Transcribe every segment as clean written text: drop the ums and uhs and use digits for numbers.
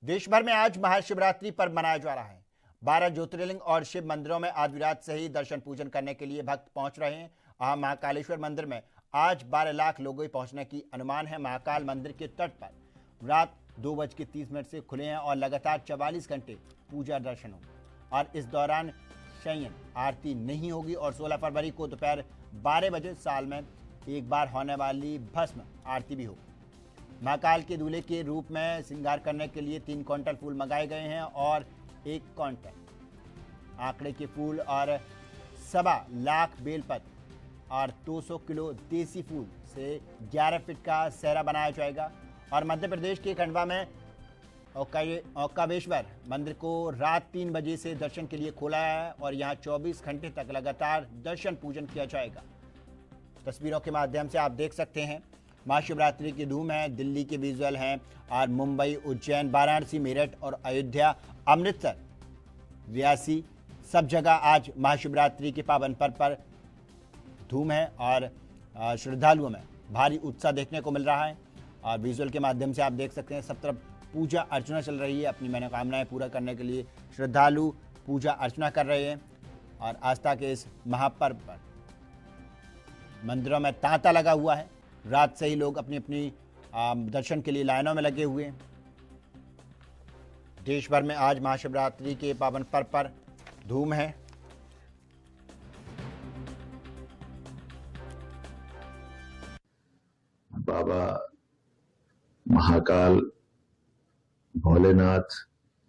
देश भर में आज महाशिवरात्रि पर्व मनाया जा रहा है। 12 ज्योतिर्लिंग और शिव मंदिरों में आधी रात से ही दर्शन पूजन करने के लिए भक्त पहुंच रहे हैं। महाकालेश्वर मंदिर में आज 12 लाख लोगों के पहुंचने की अनुमान है। महाकाल मंदिर के तट पर रात 2:30 से खुले हैं और लगातार 44 घंटे पूजा दर्शन होंगे और इस दौरान शयन आरती नहीं होगी और 16 फरवरी को दोपहर 12 बजे साल में एक बार होने वाली भस्म आरती भी होगी। महाकाल के दूल्हे के रूप में श्रृंगार करने के लिए 3 क्विंटल फूल मंगाए गए हैं और 1 क्विंटल आंकड़े के फूल और 1.25 लाख बेलपत्र और 200 किलो देसी फूल से 11 फीट का सेहरा बनाया जाएगा। और मध्य प्रदेश के खंडवा में ओंकारेश्वर मंदिर को रात 3 बजे से दर्शन के लिए खोला है और यहां 24 घंटे तक लगातार दर्शन पूजन किया जाएगा। तस्वीरों के माध्यम से आप देख सकते हैं महाशिवरात्रि की धूम है। दिल्ली के विजुअल हैं और मुंबई, उज्जैन, वाराणसी, मेरठ और अयोध्या, अमृतसर, रियासी सब जगह आज महाशिवरात्रि के पावन पर्व पर धूम है और श्रद्धालुओं में भारी उत्साह देखने को मिल रहा है। और विजुअल के माध्यम से आप देख सकते हैं सब तरफ पूजा अर्चना चल रही है। अपनी मनोकामनाएं पूरा करने के लिए श्रद्धालु पूजा अर्चना कर रहे हैं और आस्था के इस महापर्व पर मंदिरों में तांता लगा हुआ है। रात से ही लोग अपनी अपनी दर्शन के लिए लाइनों में लगे हुए हैं। देश भर में आज महाशिवरात्रि के पावन पर्व पर धूम है। बाबा महाकाल, भोलेनाथ,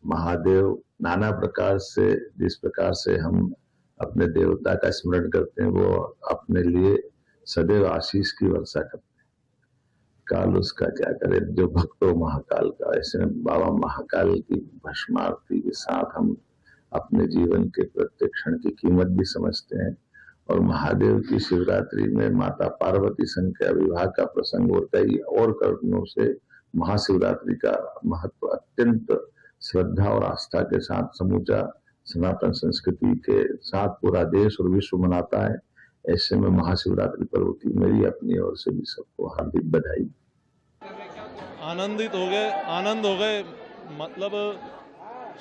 महादेव, नाना प्रकार से जिस प्रकार से हम अपने देवता का स्मरण करते हैं वो अपने लिए सदैव आशीष की वर्षा करते हैं। काल उसका क्या करे जो भक्तों महाकाल का। ऐसे में बाबा महाकाल की भस्म आरती के साथ हम अपने जीवन के प्रत्येक क्षण की कीमत भी समझते हैं। और महादेव की शिवरात्रि में माता पार्वती संख्या विवाह का प्रसंग और कई और कारणों से महाशिवरात्रि का महत्व अत्यंत श्रद्धा और आस्था के साथ समूचा सनातन संस्कृति के साथ पूरा देश और विश्व मनाता है। ऐसे में महाशिवरात्रि पर्व की मेरी अपनी ओर से भी सबको हार्दिक बधाई। आनंद हो गए मतलब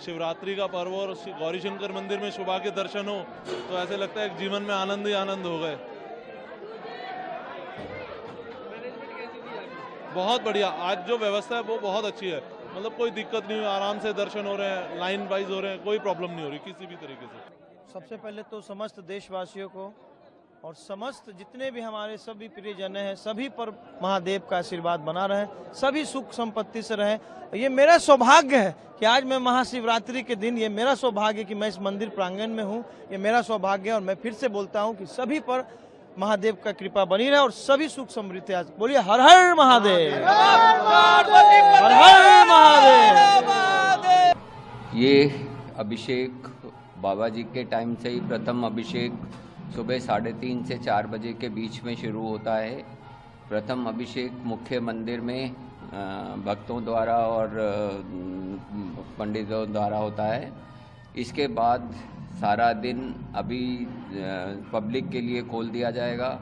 शिवरात्रि का पर्व और गौरी शंकर मंदिर में सुबह के दर्शन हो तो ऐसे लगता है जीवन में आनंद ही आनंद हो गए। बहुत बढ़िया, आज जो व्यवस्था है वो बहुत अच्छी है। मतलब कोई दिक्कत नहीं, आराम से दर्शन हो रहे हैं, लाइन वाइज हो रहे हैं, कोई प्रॉब्लम नहीं हो रही किसी भी तरीके से। सबसे पहले तो समस्त देशवासियों को और समस्त जितने भी हमारे सभी प्रियजन हैं सभी पर महादेव का आशीर्वाद बना रहे, सभी सुख संपत्ति से रहे। ये मेरा सौभाग्य है कि आज मैं महाशिवरात्रि के दिन, ये मेरा सौभाग्य कि मैं इस मंदिर प्रांगण में हूँ, ये मेरा सौभाग्य है। और मैं फिर से बोलता हूँ कि सभी पर महादेव का कृपा बनी रहे और सभी सुख समृद्धि। आज बोलिए हर हर महादेव, हर हर महादेव। ये अभिषेक बाबा जी के टाइम से ही प्रथम अभिषेक सुबह 3:30 से 4 बजे के बीच में शुरू होता है। प्रथम अभिषेक मुख्य मंदिर में भक्तों द्वारा और पंडितों द्वारा होता है। इसके बाद सारा दिन अभी पब्लिक के लिए खोल दिया जाएगा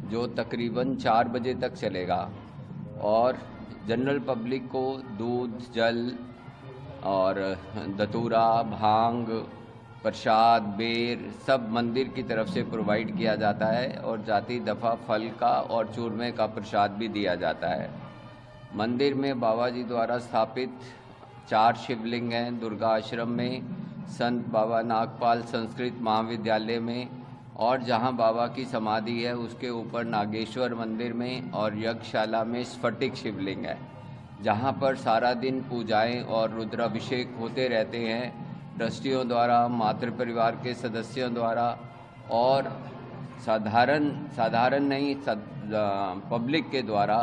जो तकरीबन 4 बजे तक चलेगा और जनरल पब्लिक को दूध, जल और धतूरा, भांग, प्रसाद, बेर सब मंदिर की तरफ से प्रोवाइड किया जाता है और जाती दफ़ा फल का और चूरमे का प्रसाद भी दिया जाता है। मंदिर में बाबा जी द्वारा स्थापित 4 शिवलिंग हैं। दुर्गा आश्रम में, संत बाबा नागपाल संस्कृत महाविद्यालय में और जहां बाबा की समाधि है उसके ऊपर नागेश्वर मंदिर में और यज्ञशाला में स्फटिक शिवलिंग है जहां पर सारा दिन पूजाएं और रुद्राभिषेक होते रहते हैं ट्रस्टियों द्वारा, मातृ परिवार के सदस्यों द्वारा और साधारण नहीं पब्लिक के द्वारा।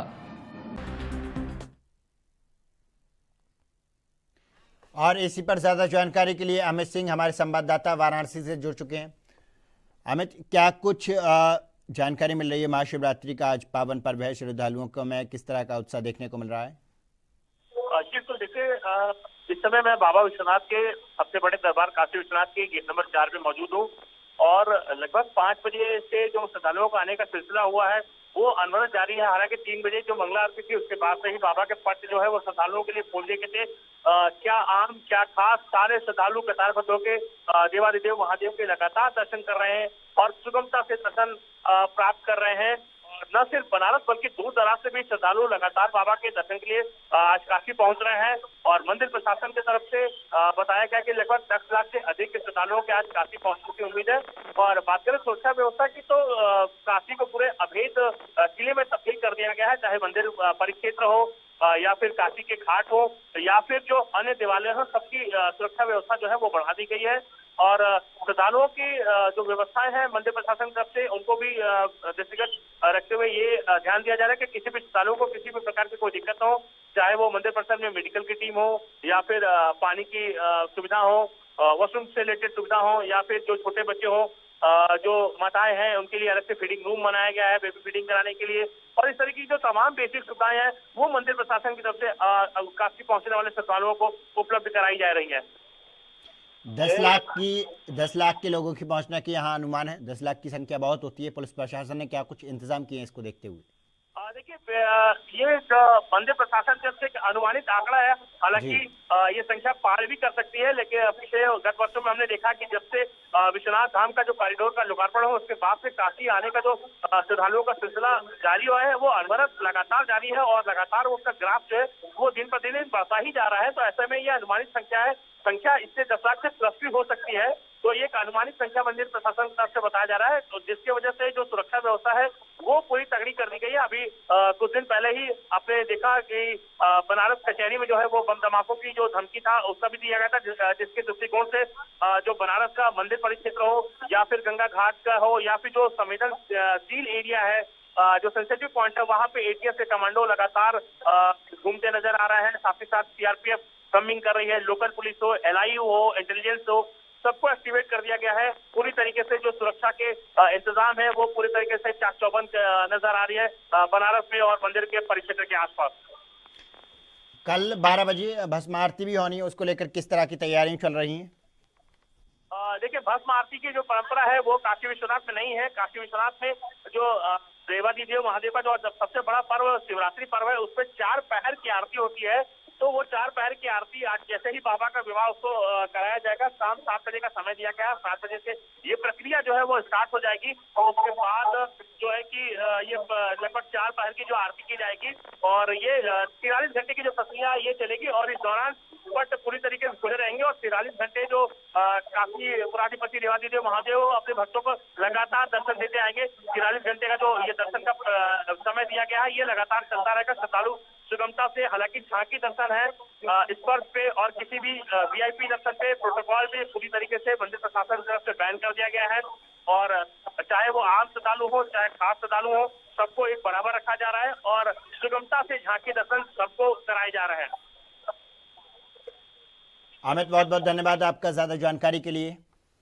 और इसी पर ज़्यादा जानकारी के लिए अमित सिंह हमारे संवाददाता वाराणसी से जुड़ चुके हैं। अमित, क्या कुछ जानकारी मिल रही है? महाशिवरात्रि का आज पावन पर्व है, श्रद्धालुओं को में किस तरह का उत्साह देखने को मिल रहा है? तो देखिए, इस समय मैं बाबा विश्वनाथ के सबसे बड़े दरबार काशी विश्वनाथ के गेट नंबर 4 पे मौजूद हूँ और लगभग 5 बजे से जो श्रद्धालुओं का आने का सिलसिला हुआ है वो अनवरत जारी है। हालांकि 3 बजे जो मंगला आरती थी उसके बाद से ही बाबा के पट जो है वो श्रद्धालुओं के लिए खोल दिए गए थे। क्या आम क्या खास, सारे श्रद्धालु कतारबद्ध होकर देवादिदेव महादेव के लगातार दर्शन कर रहे हैं और सुगमता से दर्शन प्राप्त कर रहे हैं। न सिर्फ बनारस बल्कि दूर दराज से भी श्रद्धालु लगातार बाबा के दर्शन के लिए आज काशी पहुंच रहे हैं और मंदिर प्रशासन की तरफ से बताया गया कि लगभग 10 लाख से अधिक के श्रद्धालुओं के आज काशी पहुंचने की उम्मीद है। और बात करें सुरक्षा व्यवस्था की तो काशी को पूरे अभेद किले में तब्दील कर दिया गया है, चाहे मंदिर परिक्षेत्र हो या फिर काशी के घाट हो या फिर जो अन्य देवालय हो, सबकी सुरक्षा व्यवस्था जो है वो बढ़ा दी गई है। और श्रद्धालुओं की जो व्यवस्थाएं हैं मंदिर प्रशासन की तरफ से उनको भी दृष्टिगत रखते हुए ये ध्यान दिया जा रहा है कि किसी भी श्रद्धालुओं को किसी भी प्रकार की कोई दिक्कत न हो, चाहे वो मंदिर प्रशासन में मेडिकल की टीम हो या फिर पानी की सुविधा हो, वॉशरूम से रिलेटेड सुविधा हो या फिर जो छोटे बच्चे हो, जो माताएं हैं उनके लिए अलग से फीडिंग रूम बनाया गया है बेबी फीडिंग कराने के लिए। और इस तरह की जो तमाम बेसिक सुविधाएं हैं वो मंदिर प्रशासन की तरफ से काशी पहुंचने वाले श्रद्धालुओं को उपलब्ध कराई जा रही है। 10 लाख के लोगों की पहुंचने की यहाँ अनुमान है। 10 लाख की संख्या बहुत होती है। पुलिस प्रशासन ने क्या कुछ इंतजाम किए हैं इसको देखते हुए? देखिए, ये जो मंदिर प्रशासन की तरफ से एक अनुमानित आंकड़ा है। हालांकि ये संख्या पार भी कर सकती है, लेकिन पिछले गत वर्षों में हमने देखा कि जब से विश्वनाथ धाम का जो कॉरिडोर का लोकार्पण हो उसके बाद से काशी आने का जो श्रद्धालुओं का सिलसिला जारी हुआ है वो अनवरत लगातार जारी है और लगातार उसका ग्राफ जो है वो दिन प्रतिदिन बढ़ता ही जा रहा है। तो ऐसे में ये अनुमानित संख्या है, संख्या इससे 10 लाख से प्लस भी हो सकती है। तो ये एक अनुमानित संख्या मंदिर प्रशासन की तरफ से बताया जा रहा है, तो जिसकी वजह से जो सुरक्षा व्यवस्था है वो पूरी तगड़ी कर दी गई है। अभी कुछ दिन पहले ही आपने देखा कि बनारस कचहरी में जो है वो बम धमाकों की जो धमकी था उसका भी दिया गया था, जिसके दृष्टिकोण से जो बनारस का मंदिर परिक्षेत्र हो या फिर गंगा घाट का हो या फिर जो संवेदनशील एरिया है, जो सेंसिटिव पॉइंट है, वहाँ पे एटीएस के कमांडो लगातार घूमते नजर आ रहे हैं। साथ ही साथ सीआरपीएफ कमिंग कर रही है, लोकल पुलिस हो, एलआईयू हो, इंटेलिजेंस हो, सबको एक्टिवेट कर दिया गया है। पूरी तरीके से जो सुरक्षा के इंतजाम है वो पूरी तरीके से चाक चौबंद नजर आ रही है बनारस में और मंदिर के परिक्षेत्र के आसपास। कल 12 बजे भस्म आरती भी होनी है, उसको लेकर किस तरह की तैयारियां चल रही हैं? देखिए, भस्म आरती की जो परंपरा है वो काशी विश्वनाथ में नहीं है। काशी विश्वनाथ में जो देवादिदेव महादेव का जो सबसे बड़ा पर्व शिवरात्रि पर्व है उस पर 4 पहर की आरती होती है। तो वो 4 पहर की आरती आज जैसे ही बाबा का विवाह उसको कराया जाएगा, शाम 7 बजे का समय दिया गया है। 7 बजे से ये प्रक्रिया जो है वो स्टार्ट हो जाएगी और उसके बाद जो है कि ये लगभग 4 पहर की जो आरती की जाएगी और ये 43 घंटे की जो प्रक्रिया ये चलेगी और इस दौरान पट पूरी तरीके से खुले रहेंगे और 43 घंटे जो काशी पुराधिपति देवादिदेव महादेव अपने भक्तों को लगातार दर्शन देते आएंगे। 43 घंटे का जो ये दर्शन का समय दिया गया है ये लगातार चलता रहेगा। श्रद्धालु सुगमता से, हालांकि झांकी दर्शन है स्पर्श पे और किसी भी वीआईपी दर्शन पे प्रोटोकॉल भी पूरी तरीके से मंदिर प्रशासन की तरफ से बैन कर दिया गया है और चाहे वो आम श्रद्धालु हो चाहे खास श्रद्धालु हो, सबको एक बराबर रखा जा रहा है और सुगमता से झांकी दर्शन सबको कराए जा रहे हैं। अमित, बहुत बहुत धन्यवाद आपका ज्यादा जानकारी के लिए।